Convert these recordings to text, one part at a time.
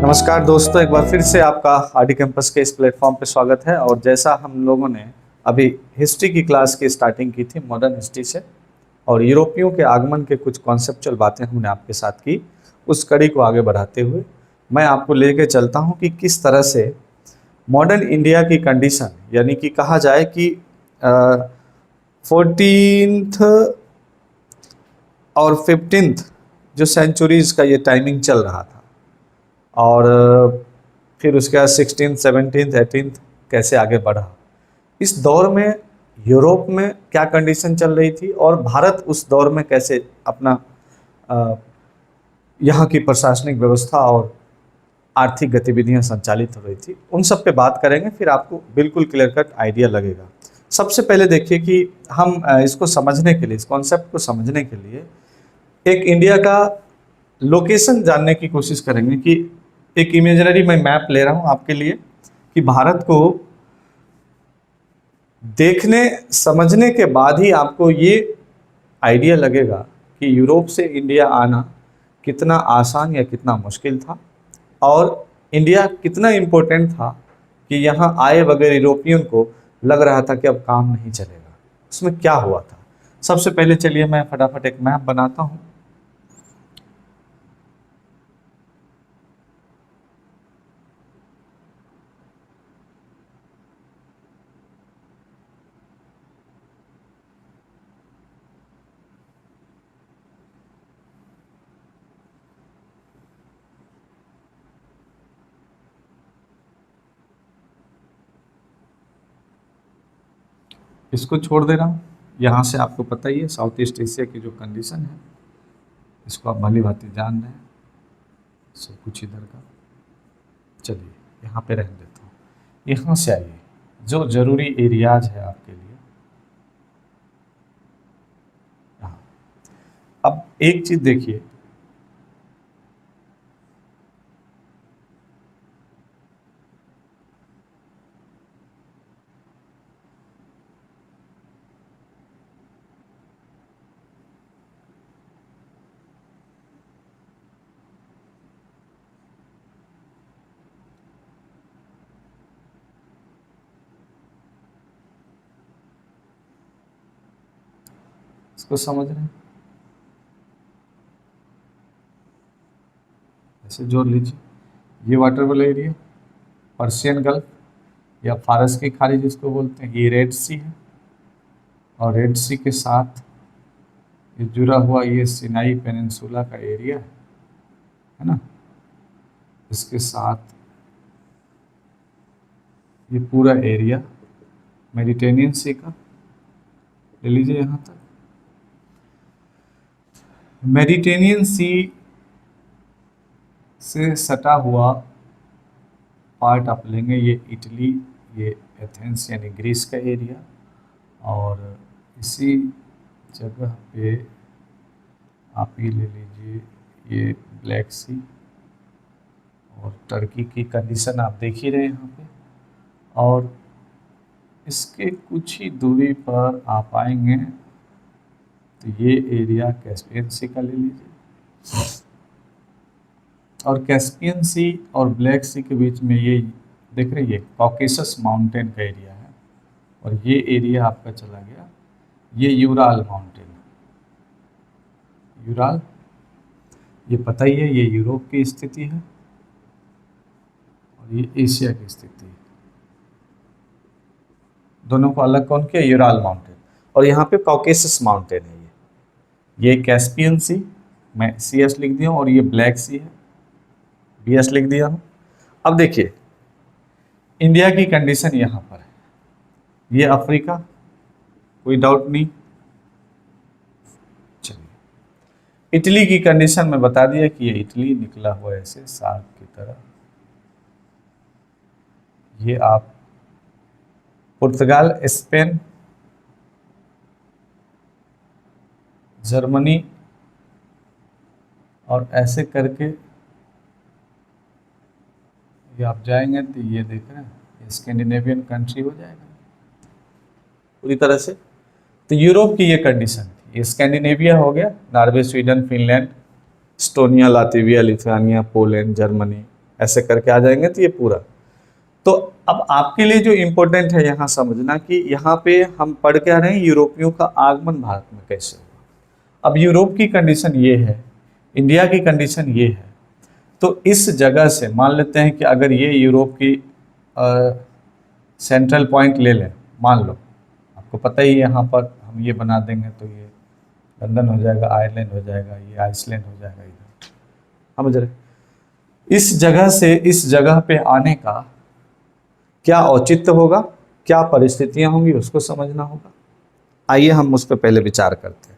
नमस्कार दोस्तों, एक बार फिर से आपका आरडी कैंपस के इस प्लेटफॉर्म पे स्वागत है। और जैसा हम लोगों ने अभी हिस्ट्री की क्लास की स्टार्टिंग की थी मॉडर्न हिस्ट्री से, और यूरोपियों के आगमन के कुछ कॉन्सेप्चुअल बातें हमने आपके साथ की, उस कड़ी को आगे बढ़ाते हुए मैं आपको लेके चलता हूँ कि किस तरह से मॉडर्न इंडिया की कंडीशन, यानी कि कहा जाए कि 14th और 15th जो सेंचुरीज़ का ये टाइमिंग चल रहा था, और फिर उसके बाद 16th, 17th, 18th कैसे आगे बढ़ा, इस दौर में यूरोप में क्या कंडीशन चल रही थी और भारत उस दौर में कैसे अपना यहाँ की प्रशासनिक व्यवस्था और आर्थिक गतिविधियाँ संचालित हो रही थी, उन सब पे बात करेंगे। फिर आपको बिल्कुल क्लियर कट आइडिया लगेगा। सबसे पहले देखिए कि हम इसको समझने के लिए, इस कॉन्सेप्ट को समझने के लिए एक इंडिया का लोकेशन जानने की कोशिश करेंगे कि एक इमेजिनरी मैं मैप ले रहा हूं आपके लिए कि भारत को देखने समझने के बाद ही आपको ये आइडिया लगेगा कि यूरोप से इंडिया आना कितना आसान या कितना मुश्किल था, और इंडिया कितना इम्पोर्टेंट था कि यहाँ आए बगैर यूरोपियन को लग रहा था कि अब काम नहीं चलेगा। उसमें क्या हुआ था, सबसे पहले चलिए मैं फटाफट एक मैप बनाता हूँ। इसको छोड़ दे रहा हूँ। यहाँ से आपको पता ही है साउथ ईस्ट एशिया की जो कंडीशन है, इसको आप भली भांति जान रहे हैं, सब कुछ इधर का। चलिए यहाँ पे रहने देता हूँ। यहाँ से आइए, जो ज़रूरी एरियाज है आपके लिए। हाँ, अब एक चीज़ देखिए, इसको समझ रहे हैं, ऐसे जोड़ लीजिए। ये वाटर वाला एरिया पर्शियन गल्फ या फारस की खाड़ी जिसको बोलते हैं, ये रेड सी है, और रेड सी के साथ ये जुड़ा हुआ ये सिनाई पेनिनसुला का एरिया है ना। इसके साथ ये पूरा एरिया मेडिटेरियन सी का ले लीजिए। यहाँ तक मेडिटेरियन सी से सटा हुआ पार्ट आप लेंगे, ये इटली, ये एथेंस यानी ग्रीस का एरिया, और इसी जगह पे आप ये ले लीजिए ये ब्लैक सी, और टर्की की कंडीशन आप देख ही रहे हैं यहाँ पे। और इसके कुछ ही दूरी पर आप आएंगे तो ये एरिया कैस्पियन सी का ले लीजिए, और कैस्पियन सी और ब्लैक सी के बीच में ये देख रहे हैं कॉकेसस माउंटेन का एरिया है, और ये एरिया आपका चला गया ये यूराल माउंटेन। यूराल ये पता ही है, ये यूरोप की स्थिति है और ये एशिया की स्थिति है। दोनों को अलग कौन किया? Ural mountain. और यहाँ पे कॉकेसस माउंटेन है, ये कैस्पियन सी, मैं सी एस लिख दिया हूँ, और ये ब्लैक सी है, बी एस लिख दिया हूँ। अब देखिए इंडिया की कंडीशन यहाँ पर है, ये अफ्रीका, कोई डाउट नहीं। चलिए इटली की कंडीशन में बता दिया कि ये इटली निकला हुआ ऐसे साग की तरह। ये आप पुर्तगाल, स्पेन, जर्मनी, और ऐसे करके ये आप जाएंगे तो ये देख रहे हैं ये स्कैंडिनेवियन कंट्री हो जाएगा पूरी तरह से। तो यूरोप की ये कंडीशन थी, ये स्कैंडिनेविया हो गया, Norway, Sweden, Finland, Estonia, Latvia, Lithuania, Poland, Germany, ऐसे करके आ जाएंगे तो ये पूरा। तो अब आपके लिए जो इम्पोर्टेंट है यहाँ समझना कि यहाँ पे हम पढ़ क्या रहे हैं, यूरोपियों का आगमन भारत में कैसे हुआ। अब यूरोप की कंडीशन ये है, इंडिया की कंडीशन ये है, तो इस जगह से मान लेते हैं कि अगर ये यूरोप की सेंट्रल पॉइंट ले लें, मान लो आपको पता ही है यहाँ पर हम ये बना देंगे तो ये लंदन हो जाएगा, आयरलैंड हो जाएगा, ये आइसलैंड हो जाएगा, इधर समझ रहे। इस जगह से इस जगह पे आने का क्या औचित्य होगा, क्या परिस्थितियां होंगी, उसको समझना होगा। आइए हम उस पर पहले विचार करते हैं।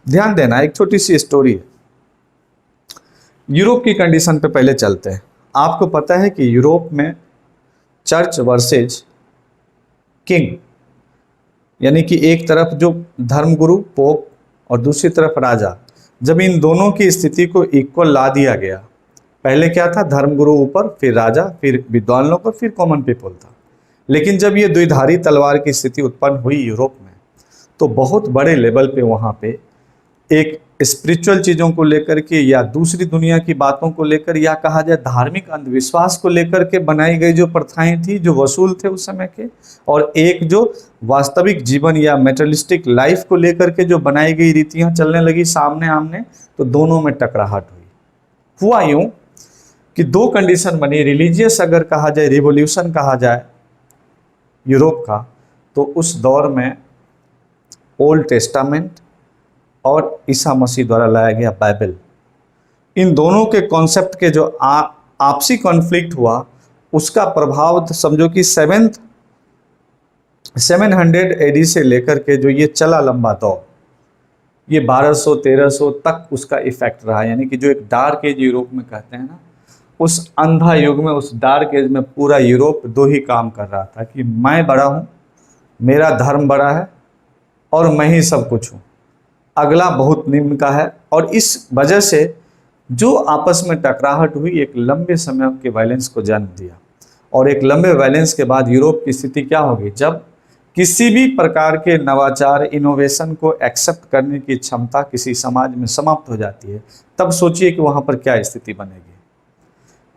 ध्यान देना, एक छोटी सी स्टोरी है। यूरोप की कंडीशन पे पहले चलते हैं। आपको पता है कि यूरोप में चर्च वर्सेज किंग, यानी कि एक तरफ जो धर्मगुरु पोप और दूसरी तरफ राजा, जब इन दोनों की स्थिति को इक्वल ला दिया गया, पहले क्या था, धर्मगुरु ऊपर, फिर राजा, फिर विद्वान लोग और फिर कॉमन पीपल था। लेकिन जब ये द्विधारी तलवार की स्थिति उत्पन्न हुई यूरोप में, तो बहुत बड़े लेवल पे वहाँ पे एक स्पिरिचुअल चीज़ों को लेकर के या दूसरी दुनिया की बातों को लेकर या कहा जाए धार्मिक अंधविश्वास को लेकर के बनाई गई जो प्रथाएं थी, जो वसूल थे उस समय के, और एक जो वास्तविक जीवन या मेटेरियलिस्टिक लाइफ को लेकर के जो बनाई गई रीतियां चलने लगी सामने आमने, तो दोनों में टकराहट हुई। हुआ यूं कि दो कंडीशन बनी, रिलीजियस अगर कहा जाए, रिवोल्यूशन कहा जाए यूरोप का, तो उस दौर में ओल्ड टेस्टामेंट और ईसा मसीह द्वारा लाया गया बाइबल, इन दोनों के कॉन्सेप्ट के जो आपसी कॉन्फ्लिक्ट हुआ, उसका प्रभाव समझो कि 700 एडी से लेकर के जो ये चला लंबा दौर, ये 1200-1300 तक उसका इफेक्ट रहा। यानी कि जो एक डार्क एज यूरोप में कहते हैं ना, उस अंधा युग में, उस डार्क एज में पूरा यूरोप दो ही काम कर रहा था कि मैं बड़ा हूँ, मेरा धर्म बड़ा है और मैं ही सब कुछ हूँ, अगला बहुत निम्न का है। और इस वजह से जो आपस में टकराहट हुई, एक लंबे समय के वायलेंस को जन्म दिया। और एक लंबे वायलेंस के बाद यूरोप की स्थिति क्या होगी, जब किसी भी प्रकार के नवाचार, इनोवेशन को एक्सेप्ट करने की क्षमता किसी समाज में समाप्त हो जाती है, तब सोचिए कि वहाँ पर क्या स्थिति बनेगी।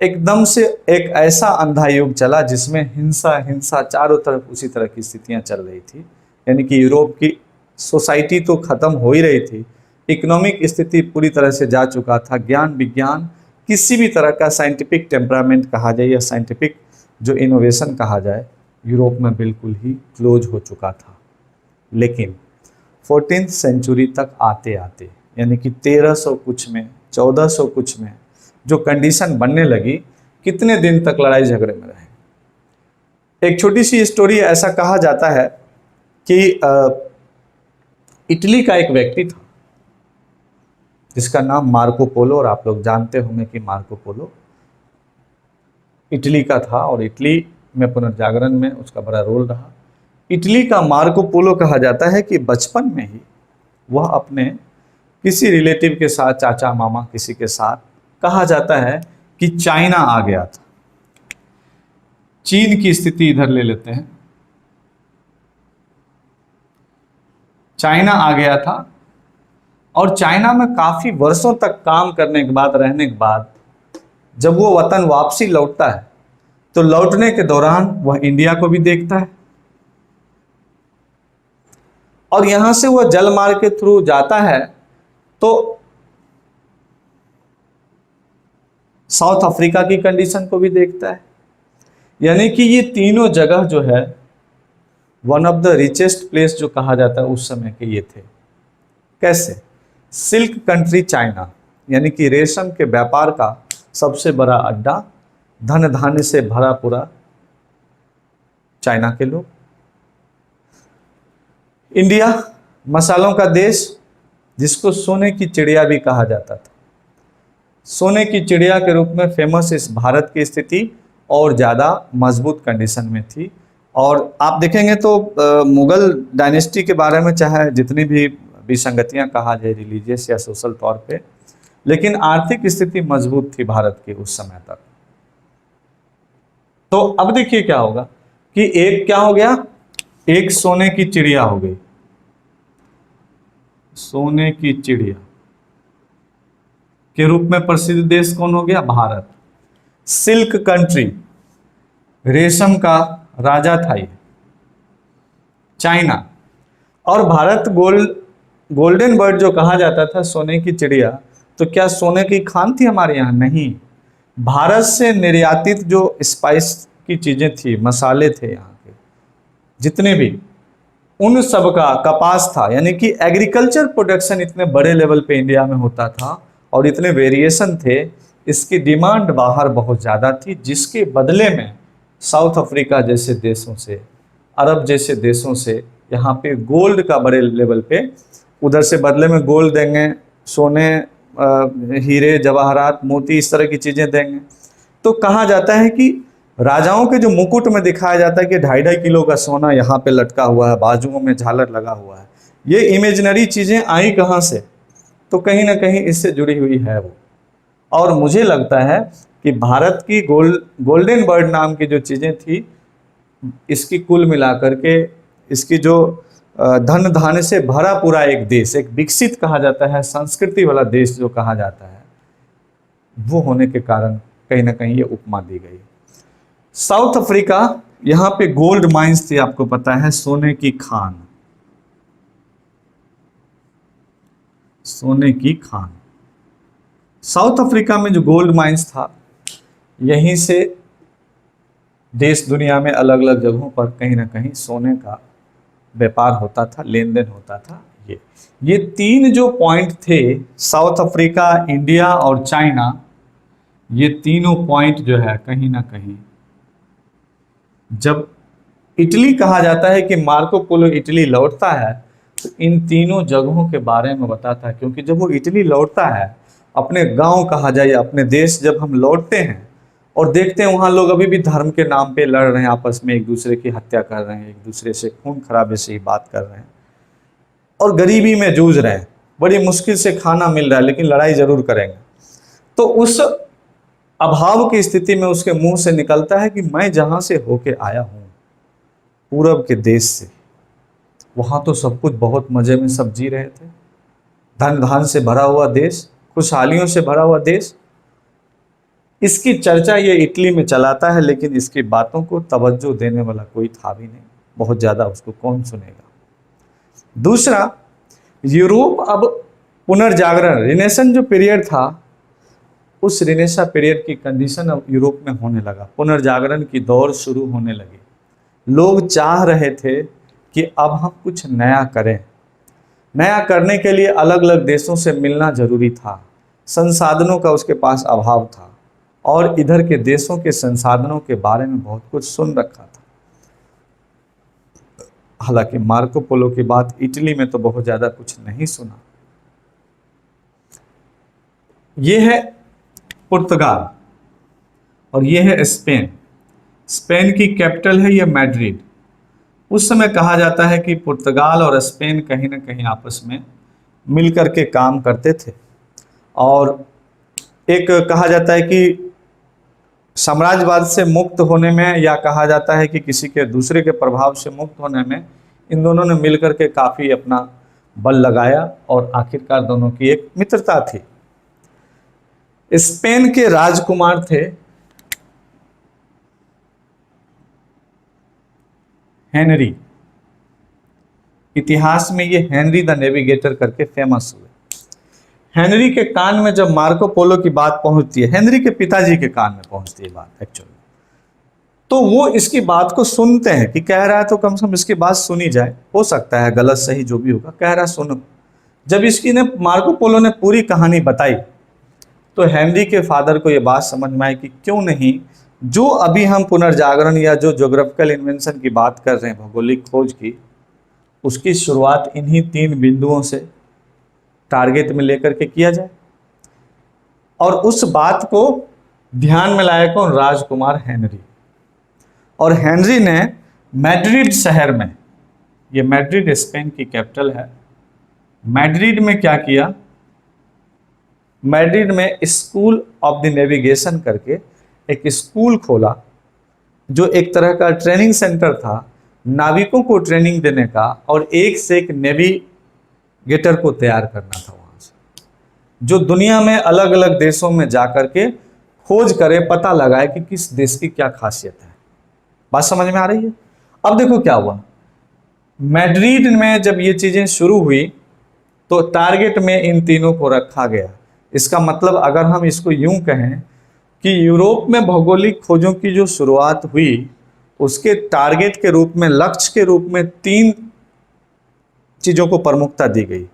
एकदम से एक ऐसा अंधा युग चला जिसमें हिंसा हिंसा चारों तरफ उसी तरह की स्थितियाँ चल रही थी। यानी कि यूरोप की सोसाइटी तो खत्म हो ही रही थी, इकोनॉमिक स्थिति पूरी तरह से जा चुका था, ज्ञान विज्ञान किसी भी तरह का साइंटिफिक टेम्परामेंट कहा जाए या साइंटिफिक जो इनोवेशन कहा जाए, यूरोप में बिल्कुल ही क्लोज हो चुका था। लेकिन 14th सेंचुरी तक आते आते, यानी कि 1300 कुछ में, 1400 कुछ में जो कंडीशन बनने लगी, कितने दिन तक लड़ाई झगड़े में रहे। एक छोटी सी स्टोरी, ऐसा कहा जाता है कि इटली का एक व्यक्ति था जिसका नाम मार्को पोलो, और आप लोग जानते होंगे कि मार्को पोलो इटली का था और इटली में पुनर्जागरण में उसका बड़ा रोल रहा। इटली का मार्को पोलो कहा जाता है कि बचपन में ही वह अपने किसी रिलेटिव के साथ, चाचा मामा किसी के साथ, कहा जाता है कि चाइना आ गया था। चीन की स्थिति इधर ले लेते हैं, चाइना आ गया था और चाइना में काफी वर्षों तक काम करने के बाद, रहने के बाद, जब वो वतन वापसी लौटता है, तो लौटने के दौरान वह इंडिया को भी देखता है और यहां से वह जलमार्ग के थ्रू जाता है तो साउथ अफ्रीका की कंडीशन को भी देखता है। यानी कि ये तीनों जगह जो है, one of the richest place जो कहा जाता है उस समय के ये थे। कैसे? सिल्क कंट्री चाइना, यानी कि रेशम के व्यापार का सबसे बड़ा अड्डा, धन धान्य से भरा पूरा चाइना के लोग। इंडिया मसालों का देश, जिसको सोने की चिड़िया भी कहा जाता था। सोने की चिड़िया के रूप में फेमस इस भारत की स्थिति और ज़्यादा मजबूत कंडीशन में थी। और आप देखेंगे तो मुगल डायनेस्टी के बारे में चाहे जितनी भी विसंगतियां कहा जाए रिलीजियस या सोशल तौर पे, लेकिन आर्थिक स्थिति मजबूत थी भारत की उस समय तक। तो अब देखिए क्या होगा कि एक क्या हो गया, एक सोने की चिड़िया हो गई। सोने की चिड़िया के रूप में प्रसिद्ध देश कौन हो गया? भारत। सिल्क कंट्री, रेशम का राजा था ये, चाइना। और भारत गोल्डन बर्ड जो कहा जाता था, सोने की चिड़िया, तो क्या सोने की खान थी हमारे यहाँ? नहीं। भारत से निर्यातित जो स्पाइस की चीजें थी, मसाले थे यहाँ के जितने भी, उन सब का कपास था। यानी कि एग्रीकल्चर प्रोडक्शन इतने बड़े लेवल पे इंडिया में होता था और इतने वेरिएशन थे, इसकी डिमांड बाहर बहुत ज़्यादा थी, जिसके बदले में साउथ अफ्रीका जैसे देशों से, अरब जैसे देशों से यहाँ पे गोल्ड का बड़े लेवल पे, उधर से बदले में गोल्ड देंगे, सोने, हीरे जवाहरात, मोती, इस तरह की चीज़ें देंगे। तो कहा जाता है कि राजाओं के जो मुकुट में दिखाया जाता है कि 2.5 किलो का सोना यहाँ पे लटका हुआ है, बाजुओं में झालर लगा हुआ है, ये इमेजिनरी चीज़ें आई कहाँ से? तो कहीं ना कहीं इससे जुड़ी हुई है वो। और मुझे लगता है कि भारत की गोल्डन बर्ड नाम की जो चीज़ें थी, इसकी कुल मिलाकर के इसकी जो धन धान्य से भरा पूरा एक देश, एक विकसित कहा जाता है, संस्कृति वाला देश जो कहा जाता है, वो होने के कारण कहीं ना कहीं ये उपमा दी गई। साउथ अफ्रीका, यहाँ पे गोल्ड माइंस थी, आपको पता है, सोने की खान, सोने की खान। साउथ अफ्रीका में जो गोल्ड माइंस था, यहीं से देश दुनिया में अलग अलग जगहों पर कहीं ना कहीं सोने का व्यापार होता था, लेन देन होता था। ये 3 जो पॉइंट थे, साउथ अफ्रीका, इंडिया और चाइना, ये तीनों पॉइंट जो है कहीं ना कहीं, जब इटली कहा जाता है कि मार्को पोलो इटली लौटता है, तो इन तीनों जगहों के बारे में बताता है। क्योंकि जब वो इटली लौटता है, अपने गांव कहा जाए, अपने देश जब हम लौटते हैं और देखते हैं वहाँ लोग अभी भी धर्म के नाम पे लड़ रहे हैं, आपस में एक दूसरे की हत्या कर रहे हैं, एक दूसरे से खून खराबे से ही बात कर रहे हैं और गरीबी में जूझ रहे हैं, बड़ी मुश्किल से खाना मिल रहा है, लेकिन लड़ाई जरूर करेंगे। तो उस अभाव की स्थिति में उसके मुंह से निकलता है कि मैं जहाँ से होके आया हूँ, पूरब के देश से, वहाँ तो सब कुछ बहुत मज़े में सब जी रहे थे, धन धान से भरा हुआ देश, खुशहालियों से भरा हुआ देश। इसकी चर्चा ये इटली में चलाता है, लेकिन इसकी बातों को तवज्जो देने वाला कोई था भी नहीं, बहुत ज़्यादा उसको कौन सुनेगा। दूसरा, यूरोप अब पुनर्जागरण, रिनेशन जो पीरियड था, उस रिनेसा पीरियड की कंडीशन अब यूरोप में होने लगा, पुनर्जागरण की दौर शुरू होने लगी। लोग चाह रहे थे कि अब हम कुछ नया करें। नया करने के लिए अलग अलग देशों से मिलना जरूरी था, संसाधनों का उसके पास अभाव था, और इधर के देशों के संसाधनों के बारे में बहुत कुछ सुन रखा था। हालांकि मार्को पोलो की बात इटली में तो बहुत ज़्यादा कुछ नहीं सुना। ये है पुर्तगाल और ये है स्पेन। स्पेन की कैपिटल है ये मैड्रिड। उस समय कहा जाता है कि पुर्तगाल और स्पेन कहीं ना कहीं आपस में मिलकर के काम करते थे, और एक कहा जाता है कि साम्राज्यवाद से मुक्त होने में, या कहा जाता है कि किसी के दूसरे के प्रभाव से मुक्त होने में, इन दोनों ने मिलकर के काफ़ी अपना बल लगाया और आखिरकार दोनों की एक मित्रता थी। स्पेन के राजकुमार थे हेनरी। इतिहास में ये हेनरी द नेविगेटर करके फेमस हुए। हेनरी के कान में जब मार्को पोलो की बात पहुंचती है, हेनरी के पिताजी के कान में पहुंचती है बात एक्चुअली, तो वो इसकी बात को सुनते हैं कि कह रहा है तो कम से कम इसकी बात सुनी जाए, हो सकता है गलत सही जो भी होगा, कह रहा सुनो। जब इसकी ने मार्को पोलो ने पूरी कहानी बताई, तो हेनरी के फादर को ये बात समझ में आई कि क्यों नहीं, जो अभी हम पुनर्जागरण या जो ज्योग्राफिकल इन्वेंशन की बात कर रहे हैं, भौगोलिक खोज की, उसकी शुरुआत इन्हीं 3 बिंदुओं से टारगेट में लेकर के किया जाए। और उस बात को ध्यान में लाया कौन? राजकुमार हेनरी। और हेनरी ने मैड्रिड शहर में, ये मैड्रिड स्पेन की कैपिटल है, मैड्रिड में क्या किया? मैड्रिड में स्कूल ऑफ द नेविगेशन करके एक स्कूल खोला, जो एक तरह का ट्रेनिंग सेंटर था, नाविकों को ट्रेनिंग देने का, और एक से एक नेविगेटर को तैयार करना था वहाँ से, जो दुनिया में अलग अलग देशों में जाकर के खोज करे, पता लगाए कि किस देश की क्या खासियत है। बात समझ में आ रही है? अब देखो क्या हुआ, मैड्रिड में जब ये चीजें शुरू हुई तो टारगेट में इन तीनों को रखा गया। इसका मतलब अगर हम इसको यूं कहें कि यूरोप में भौगोलिक खोजों की जो शुरुआत हुई, उसके टारगेट के रूप में, लक्ष्य के रूप में 3 चीजों को प्रमुखता दी गई।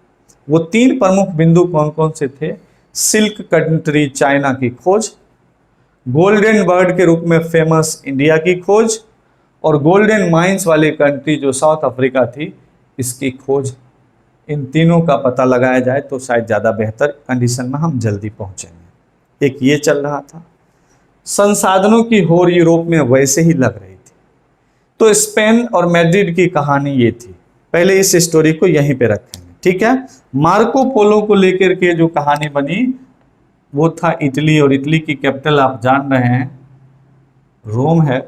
वो 3 प्रमुख बिंदु कौन कौन से थे? सिल्क कंट्री चाइना की खोज, गोल्डन बर्ड के रूप में फेमस इंडिया की खोज, और गोल्डन माइंस वाली कंट्री जो साउथ अफ्रीका थी, इसकी खोज। इन तीनों का पता लगाया जाए तो शायद ज़्यादा बेहतर कंडीशन में हम जल्दी पहुंचेंगे। एक ये चल रहा था। संसाधनों की होड़ यूरोप में वैसे ही लग रही थी। तो स्पेन और मैड्रिड की कहानी ये थी। पहले इस स्टोरी को यहीं पे रखेंगे, ठीक है। मार्को पोलो को लेकर के जो कहानी बनी वो था इटली, और इटली की कैपिटल आप जान रहे हैं रोम है।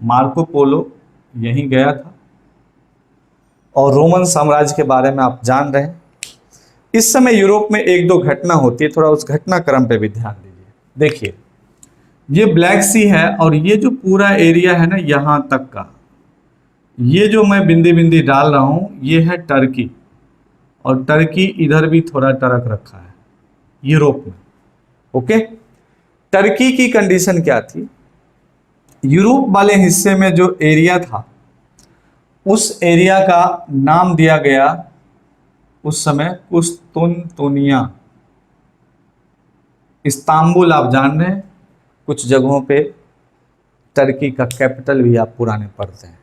मार्को पोलो यहीं गया था, और रोमन साम्राज्य के बारे में आप जान रहे हैं। इस समय यूरोप में 1-2 घटना होती है, थोड़ा उस घटनाक्रम पे भी ध्यान दीजिए। देखिए, ये ब्लैक सी है, और ये जो पूरा एरिया है ना यहां तक का, ये जो मैं बिंदी बिंदी डाल रहा हूं, ये है टर्की, और टर्की इधर भी थोड़ा टरक रखा है यूरोप में। ओके, टर्की की कंडीशन क्या थी? यूरोप वाले हिस्से में जो एरिया था, उस एरिया का नाम दिया गया उस समय कुस्तुनतुनिया। इस्तांबुल आप जान रहे हैं, कुछ जगहों पे टर्की का कैपिटल भी आप पुराने पढ़ते हैं।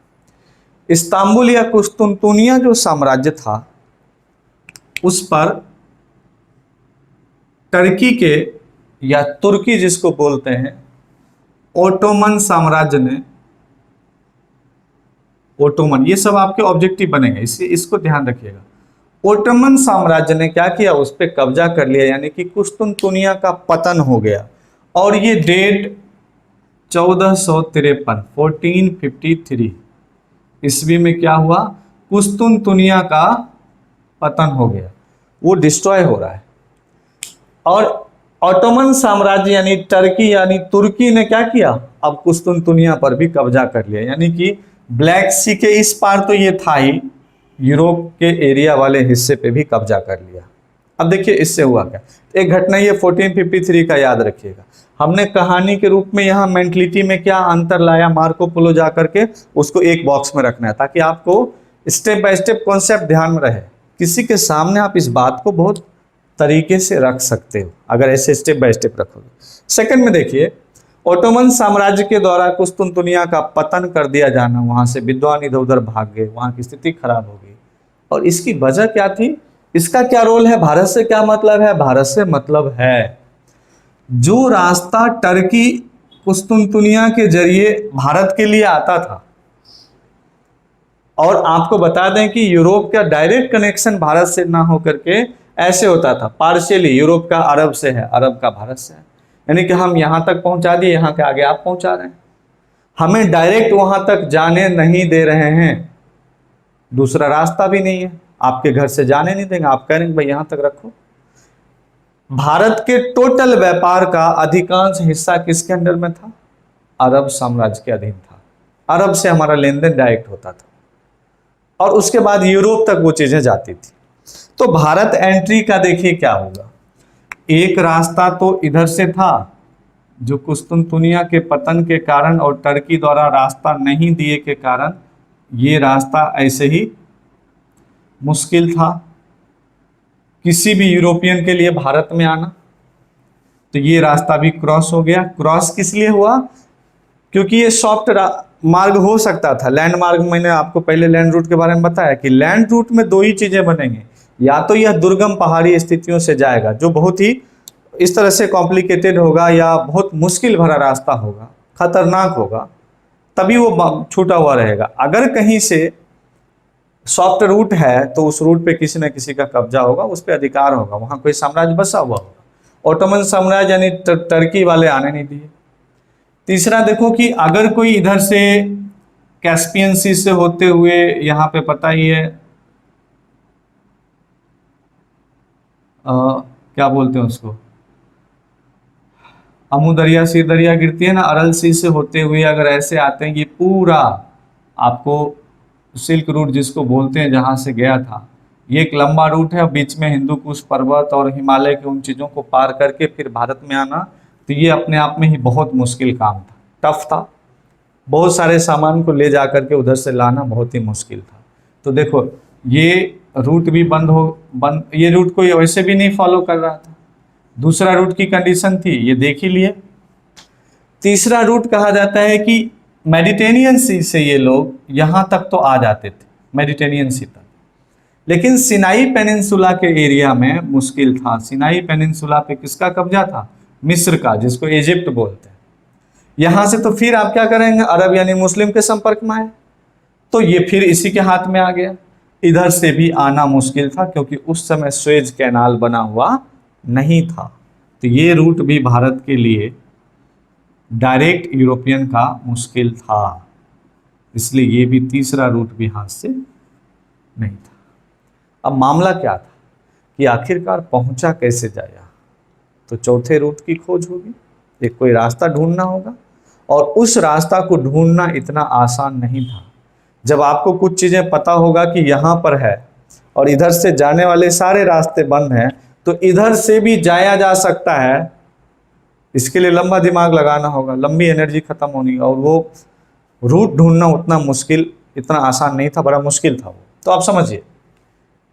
इस्तांबुल या कुस्तुनतुनिया जो साम्राज्य था, उस पर टर्की के, या तुर्की जिसको बोलते हैं, ओटोमन साम्राज्य ने, ओटोमन, ये सब आपके ऑब्जेक्टिव बनेंगे, इसको ध्यान रखिएगा। ओटोमन साम्राज्य ने क्या किया? उस पर कब्जा कर लिया, यानी कि कुस्तुनतुनिया का पतन हो गया। और ये डेट 1453 1453 ईस्वी में क्या हुआ? कुस्तुनतुनिया का पतन हो गया, वो डिस्ट्रॉय हो रहा है। और ओटोमन साम्राज्य यानी टर्की यानी तुर्की ने क्या किया? अब कुस्तुनतुनिया पर भी कब्जा कर लिया, यानी कि ब्लैक सी के इस पार तो ये था ही, यूरोप के एरिया वाले हिस्से पे भी कब्जा कर लिया। अब देखिए इससे हुआ क्या। एक घटना ये 1453 का याद रखिएगा। हमने कहानी के रूप में यहाँ मेंटलिटी में क्या अंतर लाया, मार्को पोलो जा करके उसको एक बॉक्स में रखना है, ताकि आपको स्टेप बाय स्टेप कॉन्सेप्ट ध्यान में रहे। किसी के सामने आप इस बात को बहुत तरीके से रख सकते हो अगर ऐसे स्टेप बाय स्टेप रखोगे। सेकंड में देखिए, ओटोमन साम्राज्य के द्वारा कुस्तुनतुनिया का पतन कर दिया जाना, वहां से विद्वान इधर उधर भाग गए, वहां की स्थिति खराब हो गई। और इसकी वजह क्या थी? इसका क्या रोल है? भारत से क्या मतलब है? भारत से मतलब है जो रास्ता टर्की कुस्तुनतुनिया के जरिए भारत के लिए आता था, और आपको बता दें कि यूरोप का डायरेक्ट कनेक्शन भारत से ना होकर के ऐसे होता था, पार्शियली यूरोप का अरब से है, अरब का भारत से है, यानी कि हम यहां तक पहुंचा दिए, यहां के आगे आप पहुंचा रहे हैं, हमें डायरेक्ट वहां तक जाने नहीं दे रहे हैं, दूसरा रास्ता भी नहीं है, आपके घर से जाने नहीं देंगे, आप कह रहे हैं भाई यहां तक रखो। भारत के टोटल व्यापार का अधिकांश हिस्सा किसके अंडर में था? अरब साम्राज्य के अधीन था। अरब से हमारा लेन देन डायरेक्ट होता था, और उसके बाद यूरोप तक वो चीजें जाती थी। तो भारत एंट्री का देखिए क्या होगा। एक रास्ता तो इधर से था, जो कुस्तुनतुनिया के पतन के कारण और टर्की द्वारा रास्ता नहीं दिए के कारण ये रास्ता ऐसे ही मुश्किल था किसी भी यूरोपियन के लिए भारत में आना। तो ये रास्ता भी क्रॉस हो गया। क्रॉस किस लिए हुआ? क्योंकि ये सॉफ्ट मार्ग हो सकता था, लैंड मार्ग। मैंने आपको पहले लैंड रूट के बारे में बताया कि लैंड रूट में 2 ही चीजें बनेंगे, या तो यह दुर्गम पहाड़ी स्थितियों से जाएगा, जो बहुत ही इस तरह से कॉम्प्लिकेटेड होगा, या बहुत मुश्किल भरा रास्ता होगा, खतरनाक होगा, तभी वो छूटा हुआ रहेगा। अगर कहीं से सॉफ्ट रूट है तो उस रूट पे किसी न किसी का कब्जा होगा, उस पर अधिकार होगा, वहां कोई साम्राज्य बसा हुआ होगा। ओटोमन साम्राज्य यानी टर्की वाले आने नहीं दिए। तीसरा देखो कि अगर कोई इधर से कैस्पियन सी से होते हुए, यहाँ पे पता ही है क्या बोलते हैं उसको, अमू दरिया सीर दरिया गिरती है ना, अरल सी से होते हुए अगर ऐसे आते हैं, ये पूरा आपको सिल्क रूट जिसको बोलते हैं जहाँ से गया था, ये एक लंबा रूट है। बीच में हिंदू कुश पर्वत और हिमालय के उन चीज़ों को पार करके फिर भारत में आना, तो ये अपने आप में ही बहुत मुश्किल काम था, टफ था। बहुत सारे सामान को ले जा करके उधर से लाना बहुत ही मुश्किल था। तो देखो ये रूट भी ये रूट कोई वैसे भी नहीं फॉलो कर रहा था। दूसरा रूट की कंडीशन थी, ये देख ही लिए। तीसरा रूट कहा जाता है कि मेडिटेरियन सी से ये लोग यहाँ तक तो आ जाते थे, मेडिटेरियन सी तक, लेकिन सिनाई पेनिनसुला के एरिया में मुश्किल था। सिनाई पेनिनसुला पे किसका कब्जा था? मिस्र का, जिसको इजिप्ट बोलते हैं। यहाँ से तो फिर आप क्या करेंगे, अरब यानी मुस्लिम के संपर्क में आए, तो ये फिर इसी के हाथ में आ गया। इधर से भी आना मुश्किल था क्योंकि उस समय स्वेज कैनाल बना हुआ नहीं था। तो ये रूट भी भारत के लिए डायरेक्ट यूरोपियन का मुश्किल था, इसलिए ये भी तीसरा रूट भी हाथ से नहीं था। अब मामला क्या था कि आखिरकार पहुंचा कैसे जाया, तो चौथे रूट की खोज होगी, एक कोई रास्ता ढूंढना होगा, और उस रास्ता को ढूंढना इतना आसान नहीं था। जब आपको कुछ चीज़ें पता होगा कि यहाँ पर है और इधर से जाने वाले सारे रास्ते बंद हैं, तो इधर से भी जाया जा सकता है, इसके लिए लंबा दिमाग लगाना होगा, लंबी एनर्जी खत्म होनी, और वो रूट ढूंढना उतना मुश्किल, इतना आसान नहीं था, बड़ा मुश्किल था वो। तो आप समझिए,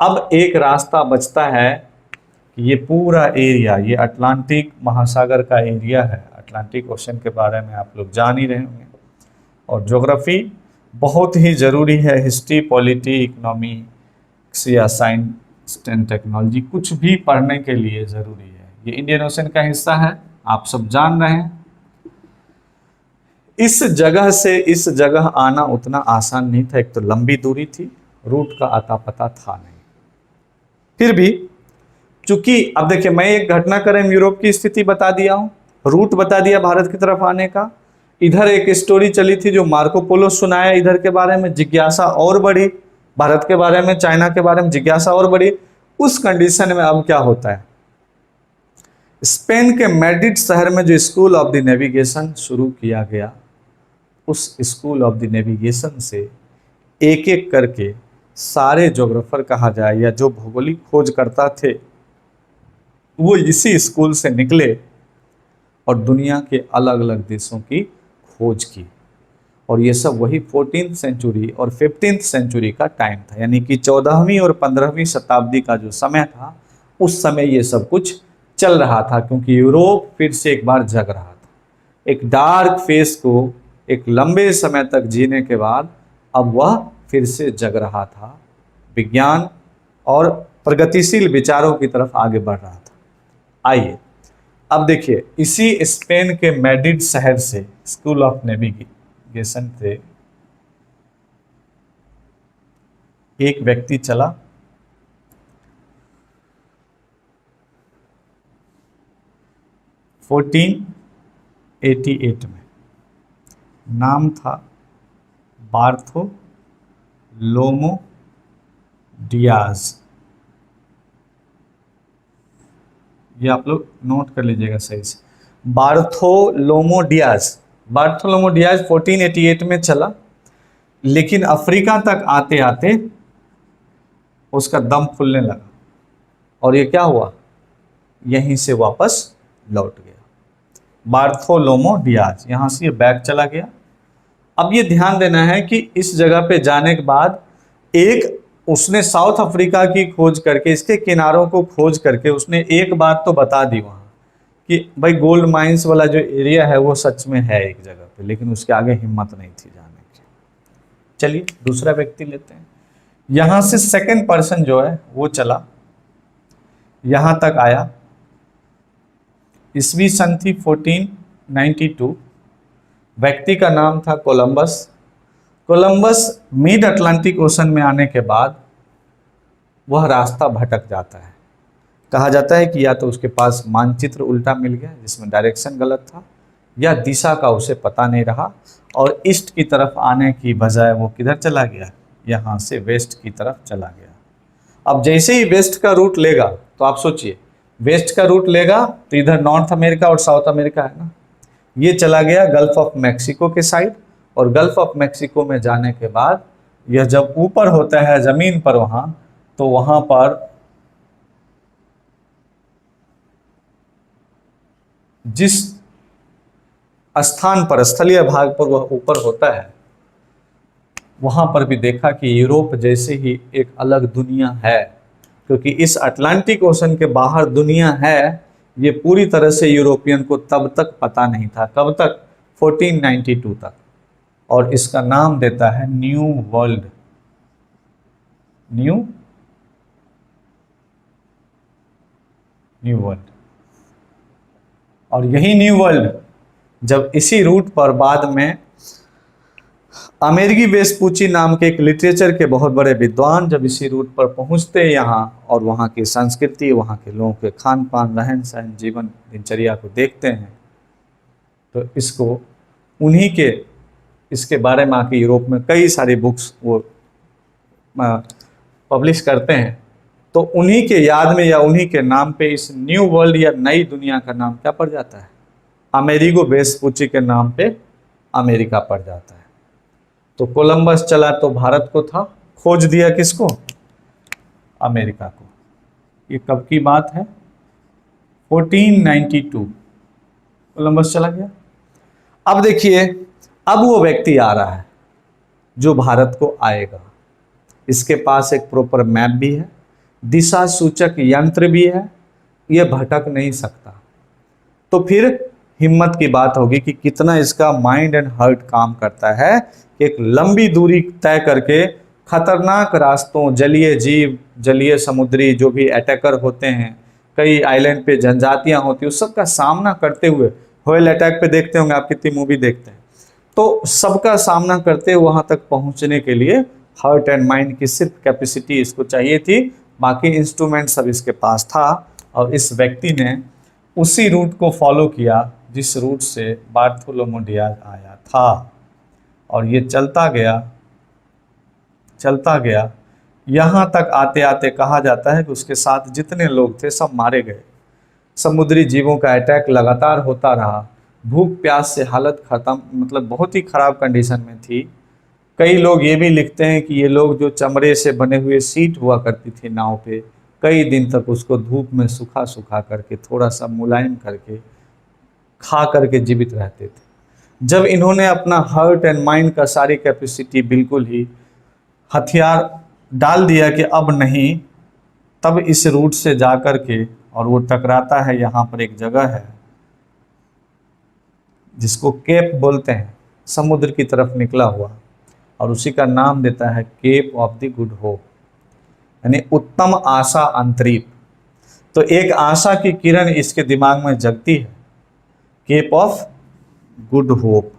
अब एक रास्ता बचता है कि ये पूरा एरिया, ये अटलांटिक महासागर का एरिया है। अटलांटिक ओशन के बारे में आप लोग जान ही रहे होंगे, और ज्योग्राफी बहुत ही ज़रूरी है। हिस्ट्री, पॉलिटी, इकोनॉमिक्स या साइंस एंड टेक्नोलॉजी, कुछ भी पढ़ने के लिए ज़रूरी है। ये इंडियन ओशन का हिस्सा है, आप सब जान रहे हैं। इस जगह से इस जगह आना उतना आसान नहीं था, एक तो लंबी दूरी थी, रूट का आता पता था नहीं। फिर भी चूंकि अब देखिए, मैं एक घटनाक्रम यूरोप की स्थिति बता दिया हूं, रूट बता दिया भारत की तरफ आने का, इधर एक स्टोरी चली थी जो मार्को पोलो सुनाया, इधर के बारे में जिज्ञासा और बढ़ी, भारत के बारे में, चाइना के बारे में जिज्ञासा और बढ़ी। उस कंडीशन में अब क्या होता है, स्पेन के मैड्रिड शहर में जो स्कूल ऑफ द नेविगेशन शुरू किया गया, उस स्कूल ऑफ द नेविगेशन से एक एक करके सारे ज्योग्राफर कहा जाए या जो भौगोलिक खोज करता थे, वो इसी स्कूल से निकले और दुनिया के अलग अलग देशों की खोज की। और ये सब वही 14th सेंचुरी और 15th सेंचुरी का टाइम था, यानी कि 14वीं और 15वीं शताब्दी का जो समय था, उस समय ये सब कुछ चल रहा था, क्योंकि यूरोप फिर से एक बार जग रहा था। एक डार्क फेस को एक लंबे समय तक जीने के बाद अब वह फिर से जग रहा था, विज्ञान और प्रगतिशील विचारों की तरफ आगे बढ़ रहा था। आइए अब देखिए, इसी स्पेन के मैड्रिड शहर से, स्कूल ऑफ नेविगेशन से एक व्यक्ति चला, फोर्टीन 88 में, नाम था बार्थोलोमो डियाज। ये आप लोग नोट कर लीजिएगा सही से, बार्थोलोमो डियाज। बार्थोलोमो डियाज 1488 में चला, लेकिन अफ्रीका तक आते आते उसका दम फूलने लगा, और ये क्या हुआ, यहीं से वापस लौट गया। बार्थोलोमो डियाज यहाँ से ये बैक चला गया। अब ये ध्यान देना है कि इस जगह पे जाने के बाद एक उसने साउथ अफ्रीका की खोज करके, इसके किनारों को खोज करके उसने एक बात तो बता दी वहाँ कि भाई गोल्ड माइंस वाला जो एरिया है वो सच में है एक जगह पे, लेकिन उसके आगे हिम्मत नहीं थी जाने की। चलिए दूसरा व्यक्ति लेते हैं। यहाँ से सेकंड पर्सन जो है वो चला, यहाँ तक आया, ईस्वी सन थी 1492, व्यक्ति का नाम था Columbus. Columbus mid Atlantic ocean में आने के बाद वह रास्ता भटक जाता है। कहा जाता है कि या तो उसके पास मानचित्र उल्टा मिल गया जिसमें डायरेक्शन गलत था, या दिशा का उसे पता नहीं रहा, और ईस्ट की तरफ आने की बजाय वो किधर चला गया, यहाँ से वेस्ट की तरफ चला गया। अब जैसे ही वेस्ट का रूट लेगा तो आप सोचिए, वेस्ट का रूट लेगा तो इधर नॉर्थ अमेरिका और साउथ अमेरिका है ना, ये चला गया गल्फ ऑफ मैक्सिको के साइड, और गल्फ ऑफ मैक्सिको में जाने के बाद यह जब ऊपर होता है जमीन पर वहां, तो वहां पर जिस स्थान पर स्थलीय भाग पर वह ऊपर होता है, वहां पर भी देखा कि यूरोप जैसे ही एक अलग दुनिया है, क्योंकि इस अटलांटिक ओशन के बाहर दुनिया है, ये पूरी तरह से यूरोपियन को तब तक पता नहीं था। कब तक? 1492 तक। और इसका नाम देता है न्यू वर्ल्ड। New world. और यही न्यू वर्ल्ड जब इसी रूट पर बाद में अमेरिकी वेस्पुची नाम के एक लिटरेचर के बहुत बड़े विद्वान जब इसी रूट पर पहुंचते हैं यहाँ, और वहाँ की संस्कृति, वहाँ के लोगों के खान पान, रहन सहन, जीवन दिनचर्या को देखते हैं, तो इसको उन्हीं के, इसके बारे में आके यूरोप में कई सारी बुक्स वो पब्लिश करते हैं। तो उन्हीं के याद में या उन्हीं के नाम पे इस न्यू वर्ल्ड या नई दुनिया का नाम क्या पड़ जाता है? अमेरिगो वेस्पुची के नाम पे अमेरिका पड़ जाता है। तो कोलंबस चला तो भारत को था, खोज दिया किसको? अमेरिका को। ये कब की बात है? 1492 कोलंबस चला गया। अब देखिए, अब वो व्यक्ति आ रहा है जो भारत को आएगा। इसके पास एक प्रॉपर मैप भी है, दिशा सूचक यंत्र भी है, ये भटक नहीं सकता। तो फिर हिम्मत की बात होगी कि कितना इसका माइंड एंड हार्ट काम करता है कि एक लंबी दूरी तय करके खतरनाक रास्तों, जलीय जीव, जलीय समुद्री जो भी अटैकर होते हैं, कई आइलैंड पे जनजातियां होती हैं, उस सब का सामना करते हुए, व्हेल अटैक पे देखते होंगे आप, कितनी मूवी देखते हैं, तो सबका सामना करते हुए वहां तक पहुंचने के लिए हार्ट एंड माइंड की सिर्फ कैपेसिटी इसको चाहिए थी, बाकी इंस्ट्रूमेंट सब इसके पास था। और इस व्यक्ति ने उसी रूट को फॉलो किया जिस रूट से बार्थोलोमो डियाज आया था, और ये चलता गया यहाँ तक आते आते कहा जाता है कि उसके साथ जितने लोग थे सब मारे गए। समुद्री जीवों का अटैक लगातार होता रहा, भूख प्यास से हालत खत्म, मतलब बहुत ही खराब कंडीशन में थी। कई लोग ये भी लिखते हैं कि ये लोग जो चमड़े से बने हुए सीट हुआ करती थी नाव पे, कई दिन तक उसको धूप में सुखा करके, थोड़ा सा मुलायम करके खा करके जीवित रहते थे। जब इन्होंने अपना हार्ट एंड माइंड का सारी कैपेसिटी बिल्कुल ही हथियार डाल दिया कि अब नहीं, तब इस रूट से जा कर के, और वो टकराता है, यहाँ पर एक जगह है जिसको केप बोलते हैं, समुद्र की तरफ निकला हुआ, और उसी का नाम देता है Cape of the Good Hope, यानी उत्तम आशा अंतरीप। तो एक आशा की किरण इसके दिमाग में जगती है, केप ऑफ गुड होप।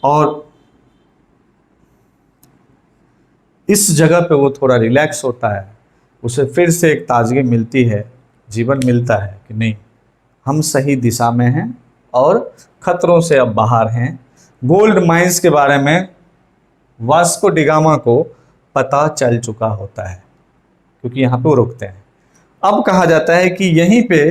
और इस जगह पे वो थोड़ा रिलैक्स होता है, उसे फिर से एक ताजगी मिलती है, जीवन मिलता है कि नहीं, हम सही दिशा में हैं और खतरों से अब बाहर हैं। गोल्ड माइंस के बारे में वास्को डिगामा को पता चल चुका होता है, क्योंकि यहाँ पे वो रुकते हैं। अब कहा जाता है कि यहीं पे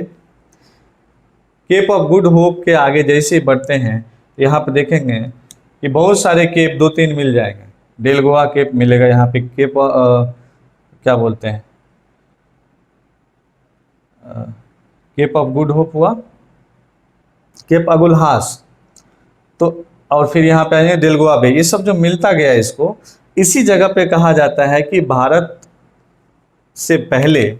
केप ऑफ गुड होप के आगे जैसे ही बढ़ते हैं, यहाँ पे देखेंगे कि बहुत सारे केप 2-3 मिल जाएंगे। डेलगोआ केप मिलेगा यहाँ पे, केप क्या बोलते हैं, केप ऑफ गुड होप हुआ, केप अगुलहास, तो और फिर यहाँ पे आएंगे डेलगोआ बे। ये सब जो मिलता गया इसको, इसी जगह पे कहा जाता है कि भारत से पहले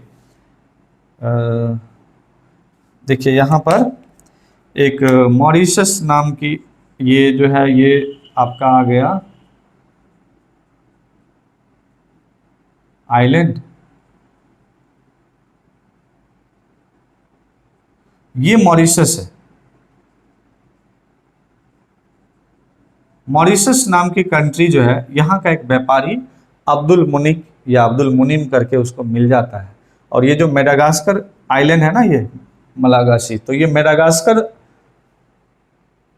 देखिए यहाँ पर एक मॉरिशस नाम की, ये जो है ये आपका आ गया आइलैंड, ये मॉरिशस है। मॉरिशस नाम की कंट्री जो है, यहाँ का एक व्यापारी अब्दुल मुनिक या अब्दुल मुनिम करके उसको मिल जाता है। और ये जो मेडागास्कर आइलैंड है ना, ये मलागासी, तो ये मेडागास्कर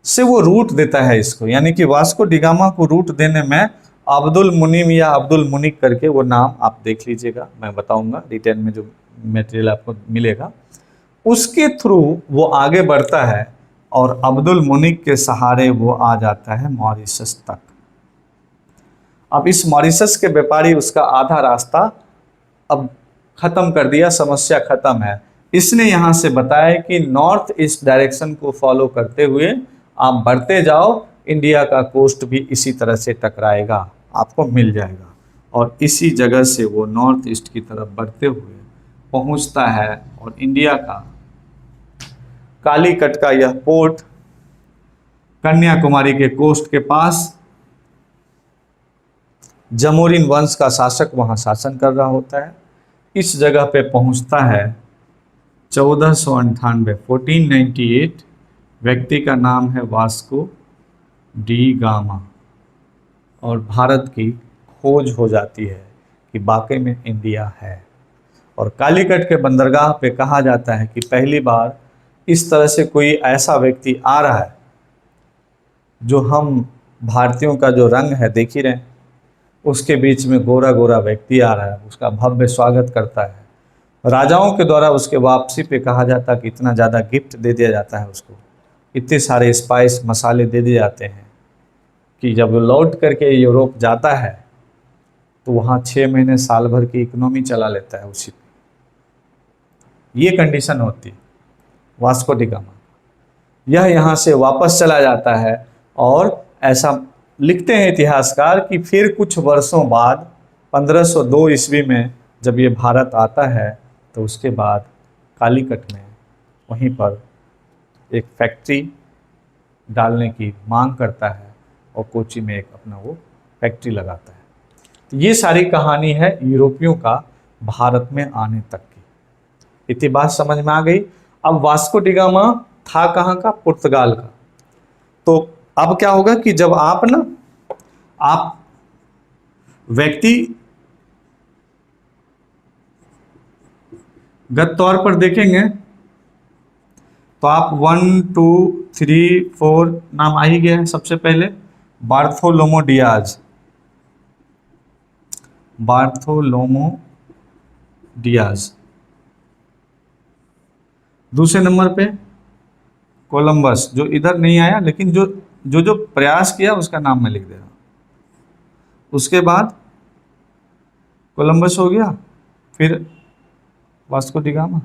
से वो रूट देता है इसको, यानी कि वास्को डिगामा को रूट देने में अब्दुल मुनीम या अब्दुल मुनिक करके वो नाम आप देख लीजिएगा, मैं बताऊंगा डिटेल में जो मटेरियल आपको मिलेगा। उसके थ्रू वो आगे बढ़ता है और अब्दुल मुनिक के सहारे वो आ जाता है मॉरिशस तक। अब इस मॉरिशस के व्यापारी उसका आधा रास्ता अब खत्म कर दिया, समस्या खत्म है। इसने यहाँ से बताया कि नॉर्थ ईस्ट डायरेक्शन को फॉलो करते हुए आप बढ़ते जाओ, इंडिया का कोस्ट भी इसी तरह से टकराएगा, आपको मिल जाएगा। और इसी जगह से वो नॉर्थ ईस्ट की तरफ बढ़ते हुए पहुँचता है और इंडिया का कालीकट का यह पोर्ट कन्याकुमारी के कोस्ट के पास, जमोरिन वंश का शासक वहां शासन कर रहा होता है, इस जगह पे पहुंचता है 1498 1498। व्यक्ति का नाम है वास्को डी गामा और भारत की खोज हो जाती है कि वाकई में इंडिया है। और कालीकट के बंदरगाह पे कहा जाता है कि पहली बार इस तरह से कोई ऐसा व्यक्ति आ रहा है जो हम भारतीयों का जो रंग है देख ही रहे हैं, उसके बीच में गोरा गोरा व्यक्ति आ रहा है, उसका भव्य स्वागत करता है। राजाओं के द्वारा उसके वापसी पे कहा जाता कि इतना ज़्यादा गिफ्ट दे दिया जाता है उसको, इतने सारे स्पाइस मसाले दे दिए जाते हैं कि जब वो लौट करके यूरोप जाता है तो वहाँ 6 महीने साल भर की इकोनॉमी चला लेता है उसी पे। ये कंडीशन होती है वास्को डी गामा। यह यहाँ से वापस चला जाता है और ऐसा लिखते हैं इतिहासकार कि फिर कुछ वर्षों बाद 1502 ईस्वी में जब ये भारत आता है तो उसके बाद कालीकट में वहीं पर एक फैक्ट्री डालने की मांग करता है और कोची में एक अपना वो फैक्ट्री लगाता है। तो ये सारी कहानी है यूरोपियों का भारत में आने तक की। इतनी बात समझ में आ गई। अब वास्को डी गामा था कहाँ का? पुर्तगाल का। तो अब क्या होगा कि जब आप व्यक्तिगत तौर पर देखेंगे तो आप 1 2 3 4 नाम आ ही गया है। सबसे पहले बार्थोलोमो डियाज। दूसरे नंबर पे कोलंबस, जो इधर नहीं आया लेकिन जो प्रयास किया उसका नाम मैं लिख दे रहा हूं। उसके बाद कोलंबस हो गया, फिर वास्को डी गामा।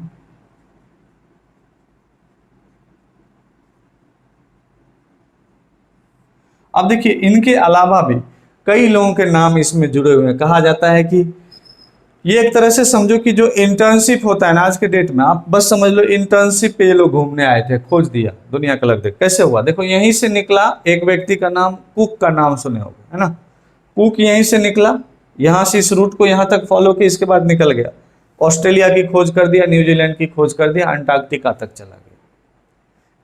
अब देखिए इनके अलावा भी कई लोगों के नाम इसमें जुड़े हुए हैं। कहा जाता है कि ये एक तरह से समझो कि जो इंटर्नशिप होता है ना आज के डेट में, आप बस समझ लो इंटर्नशिप पे ये लोग घूमने आए थे, खोज दिया दुनिया का अलग। देख कैसे हुआ, देखो यहीं से निकला एक व्यक्ति का नाम कुक का नाम सुने होगे, है ना। कुक यहीं से निकला, यहाँ से इस रूट को यहाँ तक फॉलो किया, इसके बाद निकल गया, ऑस्ट्रेलिया की खोज कर दिया, न्यूजीलैंड की खोज कर दिया, अंटार्कटिका तक चला गया।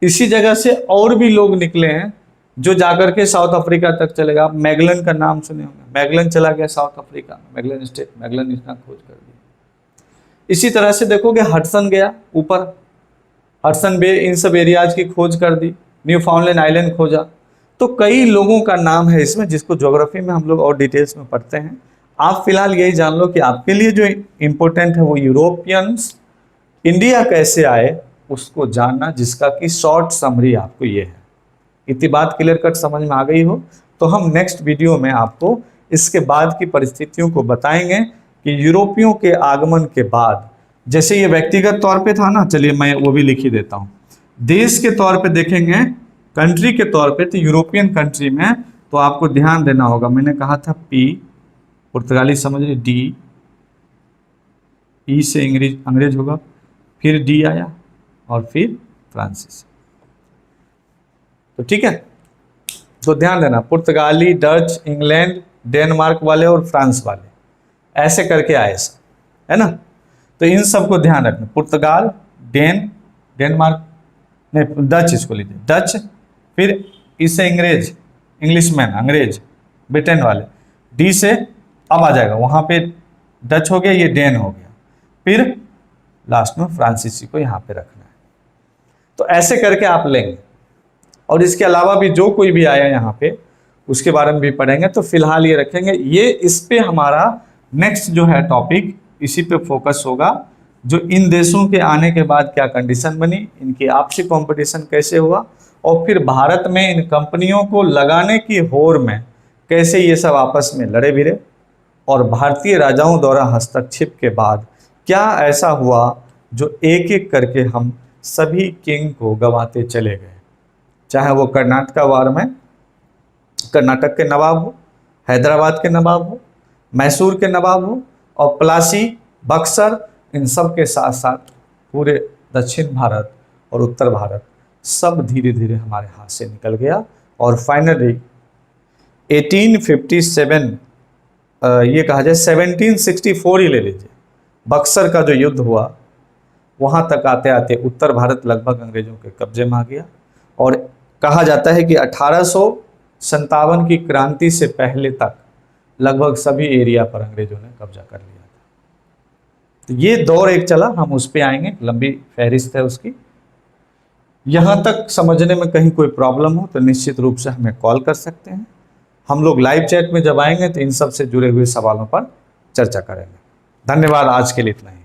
इसी जगह से और भी लोग निकले हैं जो जाकर के साउथ अफ्रीका तक चलेगा। आप मैगलन का नाम सुने होंगे, मैगलन चला गया साउथ अफ्रीका में, मैगलन स्टेट, मैगलन इसका खोज कर दिया। इसी तरह से देखोगे हडसन गया ऊपर, हडसन बे, इन सब एरियाज की खोज कर दी, न्यूफाउंडलैंड आइलैंड खोजा। तो कई लोगों का नाम है इसमें जिसको ज्योग्राफी में हम लोग और डिटेल्स में पढ़ते हैं। आप फिलहाल यही जान लो कि आपके लिए जो इम्पोर्टेंट है वो यूरोपियंस इंडिया कैसे आए उसको जानना, जिसका कि शॉर्ट समरी आपको ये है। इतनी बात क्लियर कट समझ में आ गई हो तो हम नेक्स्ट वीडियो में आपको इसके बाद की परिस्थितियों को बताएंगे कि यूरोपियों के आगमन के बाद, जैसे ये व्यक्तिगत तौर पे था ना, चलिए मैं वो भी लिख ही देता हूँ। देश के तौर पे देखेंगे, कंट्री के तौर पे, तो यूरोपियन कंट्री में तो आपको ध्यान देना होगा, मैंने कहा था पी पुर्तगाली समझ ली, डी, ई से अंग्रेज होगा, फिर डी आया और फिर फ्रांसीसी। तो ठीक है, तो ध्यान देना पुर्तगाली, डच, इंग्लैंड, डेनमार्क वाले और फ्रांस वाले ऐसे करके आए सब, है ना। तो इन सब को ध्यान रखना, पुर्तगाल, डेनमार्क नहीं, डच इसको लीजिए, डच, फिर इससे इंग्लिशमैन, अंग्रेज, ब्रिटेन वाले, डी से अब आ जाएगा वहाँ पे डच हो गया, ये डेन हो गया, फिर लास्ट में फ्रांसीसी को यहाँ पे रखना है। तो ऐसे करके आप लेंगे। और इसके अलावा भी जो कोई भी आया यहाँ पे उसके बारे में भी पढ़ेंगे। तो फिलहाल ये रखेंगे, ये इस पे हमारा नेक्स्ट जो है टॉपिक इसी पे फोकस होगा, जो इन देशों के आने के बाद क्या कंडीशन बनी, इनकी आपसी कंपटीशन कैसे हुआ, और फिर भारत में इन कंपनियों को लगाने की होड़ में कैसे ये सब आपस में लड़े भिड़े, और भारतीय राजाओं द्वारा हस्तक्षेप के बाद क्या ऐसा हुआ जो एक एक करके हम सभी किंग को गंवाते चले गए। चाहे वो कर्नाटक वार में कर्नाटक के नवाब हो, हैदराबाद के नवाब हो, मैसूर के नवाब हो, और प्लासी, बक्सर, इन सब के साथ साथ पूरे दक्षिण भारत और उत्तर भारत सब धीरे धीरे हमारे हाथ से निकल गया। और फाइनली 1857, ये कहा जाए 1764 ही ले लीजिए, बक्सर का जो युद्ध हुआ, वहाँ तक आते आते उत्तर भारत लगभग अंग्रेजों के कब्जे में आ गया। और कहा जाता है कि 1857 की क्रांति से पहले तक लगभग सभी एरिया पर अंग्रेजों ने कब्जा कर लिया था। तो ये दौर एक चला, हम उस पर आएंगे, लंबी फहरिस्त है उसकी। यहाँ तक समझने में कहीं कोई प्रॉब्लम हो तो निश्चित रूप से हमें कॉल कर सकते हैं। हम लोग लाइव चैट में जब आएंगे तो इन सब से जुड़े हुए सवालों पर चर्चा करेंगे। धन्यवाद, आज के लिए इतना ही।